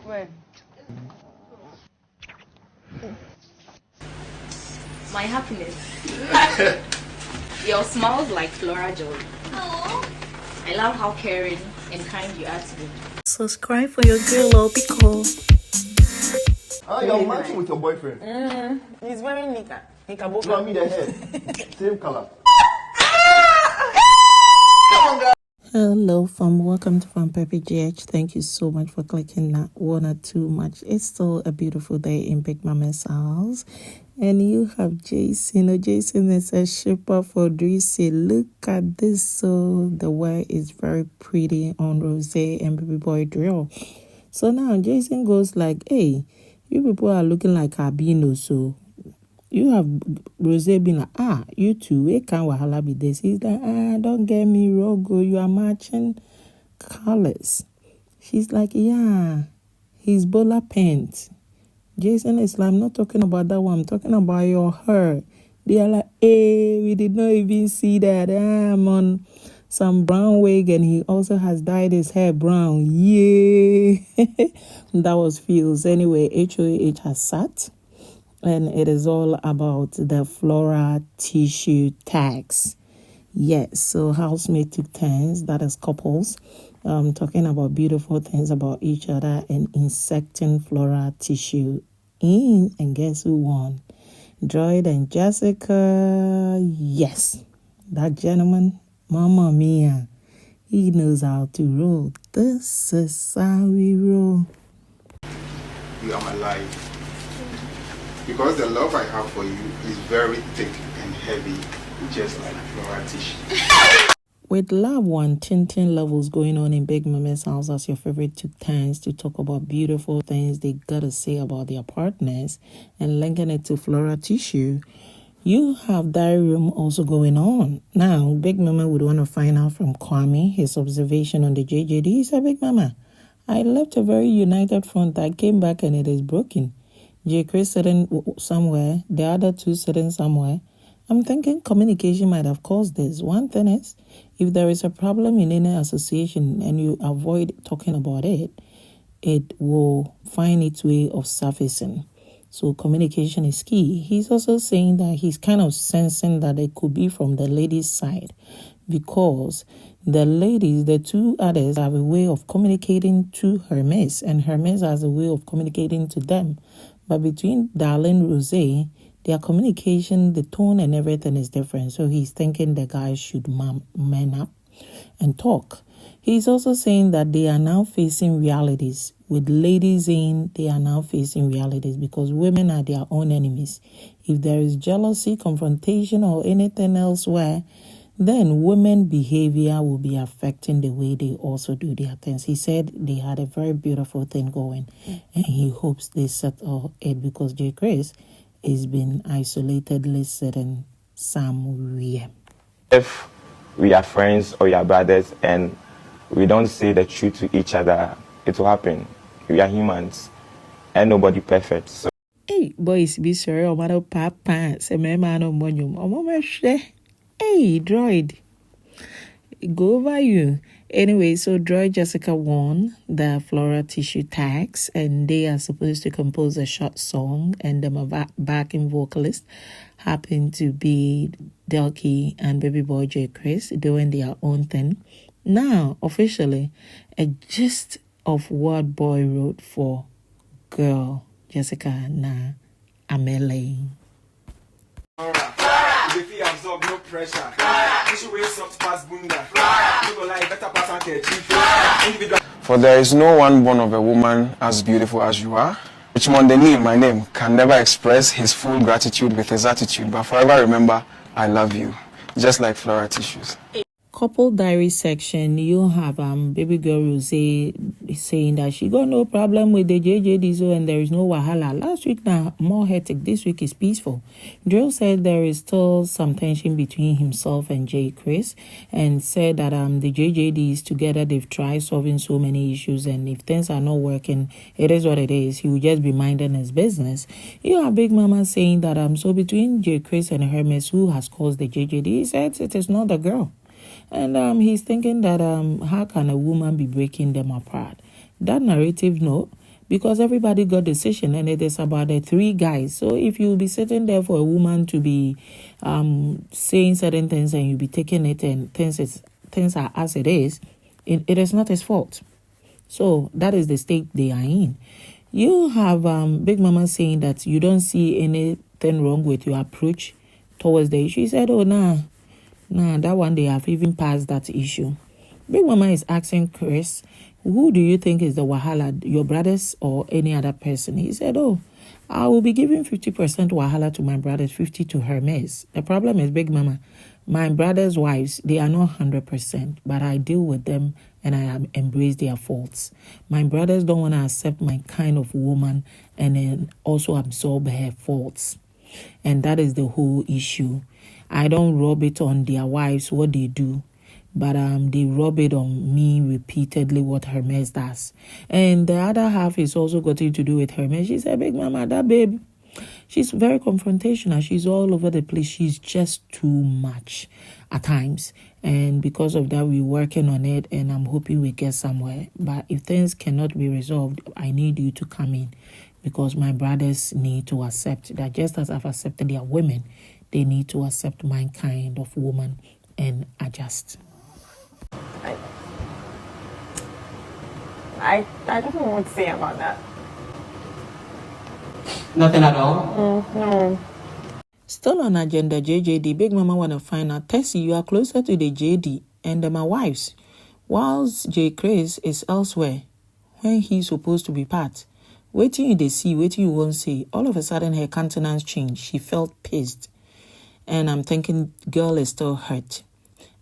When? My happiness. Your smile's like Floral joy. Aww. I love how caring and kind you are to me. Subscribe for your girl, or be cool. Oh, you're matching with your boyfriend. He's wearing nika. Nika book. You and me the hair. Same color. Hello, fam. Welcome to Fam Peppy GH. Thank you so much for clicking that one or two much. It's still a beautiful day in Big Mama's house. And you have Jason. Oh, Jason is a shipper for Drizzy. Look at this. So the wear is very pretty on Rose and Baby Boy Drill. So now Jason goes like, hey, you people are looking like albino. So you have Rose being like, you two, it can't wahala be this. He's like, don't get me wrong, you are matching colors. She's like, yeah, he's Bola paint. Jason is like, I'm not talking about that one, I'm talking about your hair. They are like, hey, we did not even see that. I'm on some brown wig and he also has dyed his hair brown. Yeah. That was feels. Anyway, HOH has sat. And it is all about the Floral tissue tags. Yes, so housemate took turns, that is couples, talking about beautiful things about each other and insecting Floral tissue in. And guess who won? Droid and Jessica. Yes, that gentleman, Mama Mia, he knows how to roll. This is how we roll. You are my life. Because the love I have for you is very thick and heavy, just like Floral tissue. With Love One, Tintin levels going on in Big Mama's house as your favorite took turns to talk about beautiful things they gotta say about their partners and linking it to Floral tissue. You have diary room also going on. Now, Big Mama would want to find out from Kwame his observation on the JJD. He said, Big Mama, I left a very united front. I came back and it is broken. J. Chris sitting somewhere, the other two sitting somewhere. I'm thinking communication might have caused this. One thing is, if there is a problem in any association and you avoid talking about it, it will find its way of surfacing. So communication is key. He's also saying that he's kind of sensing that it could be from the ladies' side because the ladies, the two others, have a way of communicating to Hermes and Hermes has a way of communicating to them. But between Darlene Rose, their communication, the tone and everything is different. So he's thinking the guys should man up and talk. He's also saying that they are now facing realities. With ladies in, they are now facing realities because women are their own enemies. If there is jealousy, confrontation, or anything elsewhere, then women behavior will be affecting the way they also do their things. He said they had a very beautiful thing going and he hopes they settle it because J. Chris is been isolatedly sitting somewhere. If we are friends or we are brothers and we don't say the truth to each other, it will happen. We are humans and nobody perfect. So. Hey, boys, be sorry, or matter papa, say me man or monyum, or mama share. Hey, Droid, go over you. Anyway, so Droid Jessica won the Floral tissue tags, and they are supposed to compose a short song, and the backing vocalist happened to be Delky and Baby Boy J. Chris doing their own thing. Now, officially, a gist of what Boy wrote for girl Jessica na Amele. If you absorb no pressure, you should wear soft pass bunda. You go like better pass and catch. For there is no one born of a woman as beautiful as you are. Richmond Denis, my name, can never express his full gratitude with his attitude, but forever remember, I love you, just like Floral tissues. Couple diary section, you have baby girl Rose saying that she got no problem with the JJD and there is no wahala. Last week now more hectic, this week is peaceful. Drill said there is still some tension between himself and J. Chris and said that the JJDs together they've tried solving so many issues and if things are not working, it is what it is. He will just be minding his business. You have Big Mama saying that so between J. Chris and Hermes, who has caused the JJD, he said it is not the girl. And he's thinking that how can a woman be breaking them apart? That narrative, no. because everybody got decision and it is about the 3 guys. So if you'll be sitting there for a woman to be saying certain things and you'll be taking it and things are as it is is not his fault. So that is the state they are in. You have Big Mama saying that you don't see anything wrong with your approach towards the issue. She said, oh, nah, that one they have even passed that issue. Big Mama is asking Chris, who do you think is the wahala, your brothers or any other person? He said, oh, I will be giving 50% wahala to my brothers, 50 to Hermes. The problem is, Big Mama, my brothers' wives, they are not 100%, but I deal with them and I embrace their faults. My brothers don't want to accept my kind of woman and then also absorb her faults. And that is the whole issue. I don't rub it on their wives, what they do. But they rub it on me repeatedly what Hermes does. And the other half is also got to do with Hermes. She said, Big Mama, that babe, she's very confrontational. She's all over the place. She's just too much at times. And because of that, we're working on it and I'm hoping we get somewhere. But if things cannot be resolved, I need you to come in because my brothers need to accept that just as I've accepted their women, they need to accept my kind of woman and adjust. I don't know what to say about that. Nothing at all? No. Still on agenda, JJD, Big Mama want to find out, Tessie, you are closer to the JD and my wives, whilst J. Chris is elsewhere when he's supposed to be part. Waiting you they see, waiting you won't see. All of a sudden, her countenance changed. She felt pissed. And I'm thinking, girl is still hurt.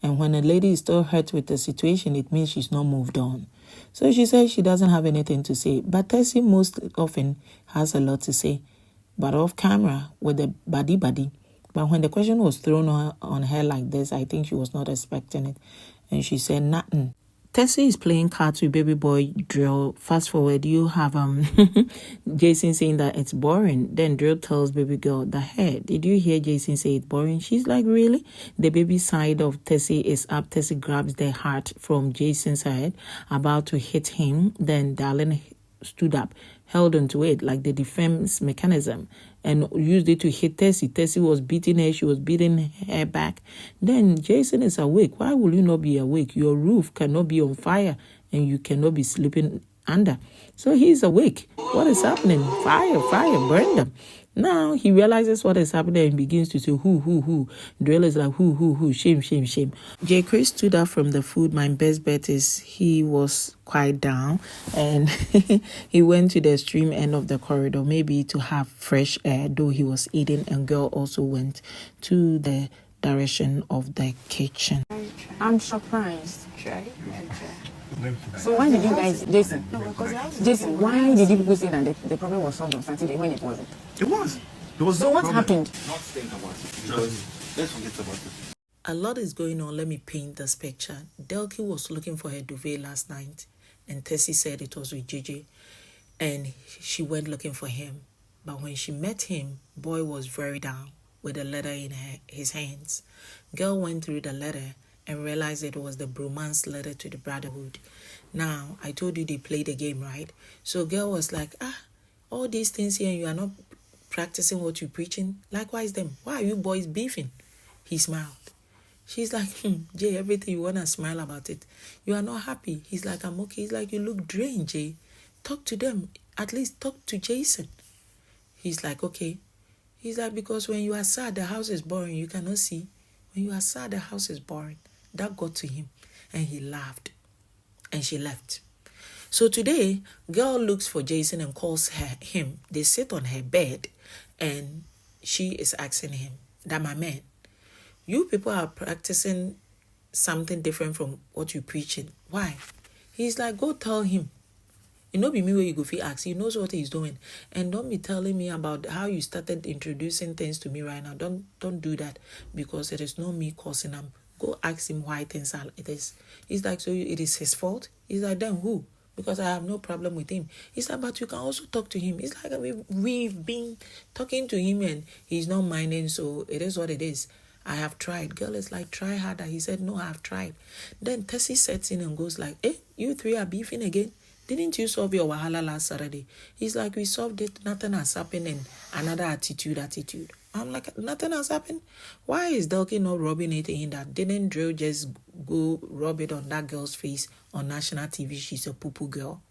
And when a lady is still hurt with the situation, it means she's not moved on. So she says she doesn't have anything to say. But Tessie most often has a lot to say. But off camera with the buddy. But when the question was thrown on her like this, I think she was not expecting it. And she said nothing. Tessie is playing cards with baby boy Drill. Fast forward, you have Jason saying that it's boring. Then Drill tells baby girl that, hey, did you hear Jason say it's boring? She's like, really? The baby side of Tessie is up. Tessie grabs the heart from Jason's head, about to hit him. Then Darlene stood up, held onto it like the defense mechanism, and used it to hit Tessie. Tessie was beating her. She was beating her back. Then Jason is awake. Why will you not be awake? Your roof cannot be on fire and you cannot be sleeping under. So he's awake. What is happening? Fire, burn them. Now he realizes what is happening and begins to say, who. Drill is like, who, shame. J. Chris stood up from the food. My best bet is he was quite down and he went to the extreme end of the corridor, maybe to have fresh air, though he was eating, and girl also went to the direction of the kitchen. I'm surprised. So why did you guys, Jason, why did you people say that the problem was solved on Saturday when it wasn't? It was. There was So what happened? Not think about it because let's forget about it. A lot is going on. Let me paint this picture. Delki was looking for her duvet last night, and Tessie said it was with JJ, and she went looking for him. But when she met him, boy was very down with a letter in his hands. Girl went through the letter and realized it was the bromance letter to the brotherhood. Now, I told you they played a game, right? So girl was like, all these things here, and you are not practicing what you're preaching. Likewise them. Why are you boys beefing? He smiled. She's like, Jay, everything you want to smile about it. You are not happy. He's like, I'm okay. He's like, you look drained, Jay. Talk to them. At least talk to Jason. He's like, okay. He's like, because when you are sad, the house is boring. You cannot see. When you are sad, the house is boring. That got to him. And he laughed. And she left. So today, girl looks for Jason and calls him. They sit on her bed. And she is asking him, that my man, you people are practicing something different from what you're preaching. Why? He's like, go tell him. It not be me where you go feel ask. He knows what he's doing. And don't be telling me about how you started introducing things to me right now. Don't do that, because it is not me causing him. Go ask him why things are like this. He's like, so it is his fault? He's like, then who? Because I have no problem with him. He's like, but you can also talk to him. It's like we've been talking to him and he's not minding, so it is what it is. I have tried. Girl is like, try harder. He said, no, I have tried. Then Tessie sets in and goes like, you three are beefing again? Didn't you solve your wahala last Saturday? He's like, we solved it, nothing has happened, and another attitude. I'm like, nothing has happened? Why is Delky not rubbing it in that? Didn't Drill just go rub it on that girl's face on national TV? She's a poo-poo girl.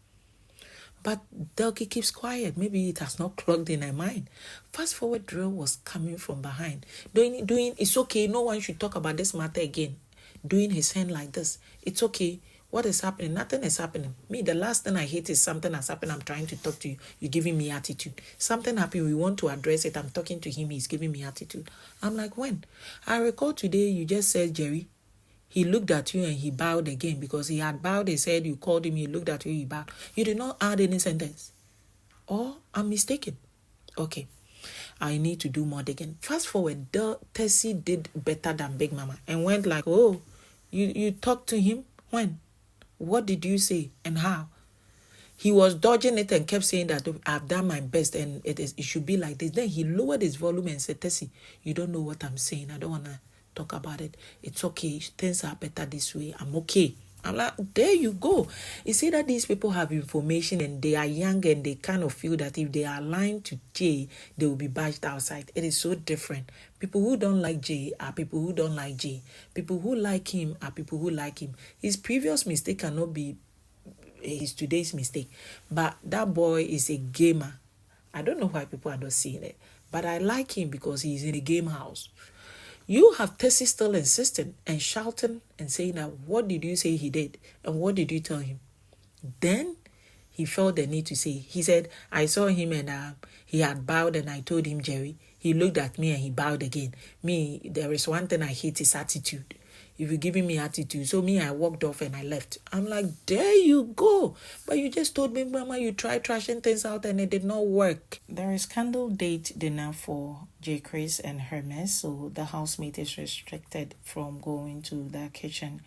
But Delky keeps quiet. Maybe it has not clogged in her mind. Fast forward, Drill was coming from behind. Doing, it's okay. No one should talk about this matter again. Doing his hand like this. It's okay. What is happening? Nothing is happening. Me, the last thing I hate is something has happened. I'm trying to talk to you. You're giving me attitude. Something happened. We want to address it. I'm talking to him. He's giving me attitude. I'm like, when? I recall today you just said, Jerry, he looked at you and he bowed again because he had bowed his head. You called him. He looked at you. He bowed. You did not add any sentence. Or I'm mistaken. Okay. I need to do more digging. Fast forward, Tessie did better than Big Mama and went like, oh, you talked to him? When? What did you say and how? He was dodging it and kept saying that I've done my best and it should be like this. Then he lowered his volume and said, Tessie, you don't know what I'm saying. I don't want to talk about it. It's okay. Things are better this way. I'm okay. I'm like, there you go. You see that these people have information and they are young and they kind of feel that if they are aligned to Jay, they will be bashed outside. It is so different. People who don't like Jay are people who don't like Jay. People who like him are people who like him. His previous mistake cannot be his today's mistake. But that boy is a gamer. I don't know why people are not seeing it. But I like him because he's in a game house. You have Tessie still insisting and shouting and saying that, what did you say he did? And what did you tell him? Then he felt the need to say, he said, I saw him and he had bowed and I told him, Jerry. He looked at me and he bowed again. Me, there is one thing I hate is attitude. If you're giving me attitude. So me, I walked off and I left. I'm like, there you go. But you just told me, Mama, you tried trashing things out and it did not work. There is candle date dinner for J. Chris and Hermes. So the housemate is restricted from going to the kitchen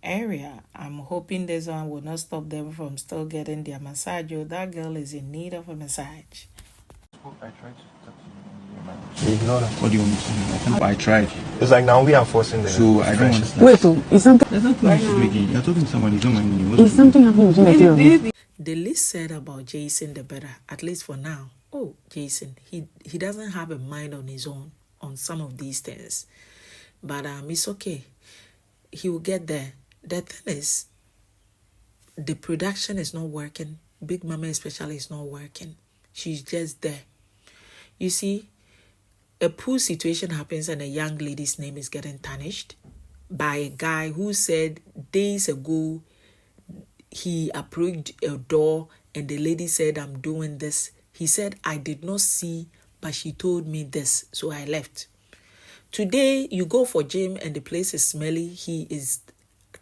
area. I'm hoping this one will not stop them from still getting their massage. Oh, that girl is in need of a massage. I tried to talk to you. Ignore that. What do you want me to do? I tried. It's like now we are forcing them. So I don't understand. Wait, so is something? There's nothing you should do again. You're talking to somebody, you don't mind me. Is something happening between the two of you? The least said about Jason, the better, at least for now. Oh, Jason, he doesn't have a mind on his own on some of these things. But it's okay. He will get there. The thing is, the production is not working. Big Mama especially is not working. She's just there. You see, a pool situation happens and a young lady's name is getting tarnished by a guy who said days ago he approached a door and the lady said, I'm doing this. He said, I did not see, but she told me this, so I left. Today, you go for gym and the place is smelly. He is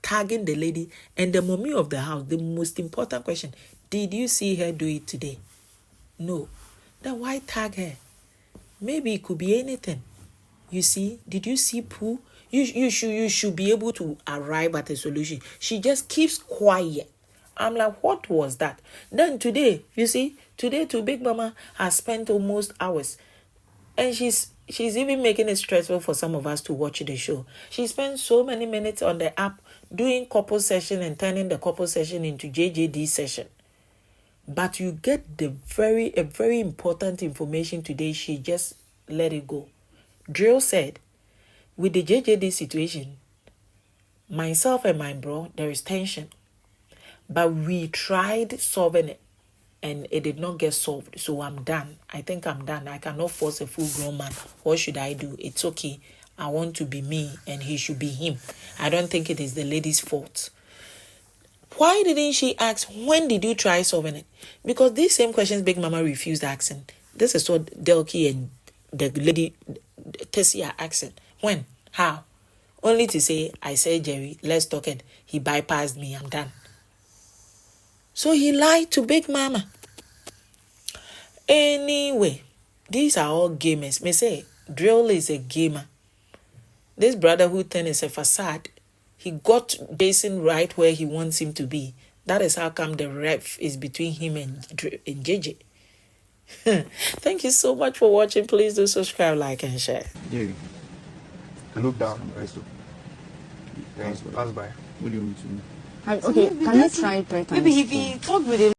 tagging the lady and the mommy of the house. The most important question, did you see her do it today? No. Then why tag her? Maybe it could be anything. You see, did you see Pooh? You should be able to arrive at a solution. She just keeps quiet. I'm like, what was that? Then today, you see, today too, Big Mama has spent almost hours. And she's even making it stressful for some of us to watch the show. She spent so many minutes on the app doing couple session and turning the couple session into JJD session. But you get a very important information today. She just let it go. Drill said, with the JJD situation, myself and my bro, there is tension. But we tried solving it and it did not get solved. So I'm done. I think I'm done. I cannot force a full-grown man. What should I do? It's okay. I want to be me and he should be him. I don't think it is the lady's fault. Why didn't she ask, when did you try solving it? Because these same questions Big Mama refused asking. This is what Delky and the lady Tessie are asking. When? How? Only to say, I said, Jerry, let's talk it. He bypassed me. I'm done. So he lied to Big Mama. Anyway, these are all gamers. Me say, Drill is a gamer. This brotherhood thing is a facade. He got Jason right where he wants him to be. That is how come the ref is between him and JJ. Thank you so much for watching. Please do subscribe, like, and share. Yeah. Look down. Pass by. What do you want me to do? Okay, can you try 3 times? Maybe if he talk with a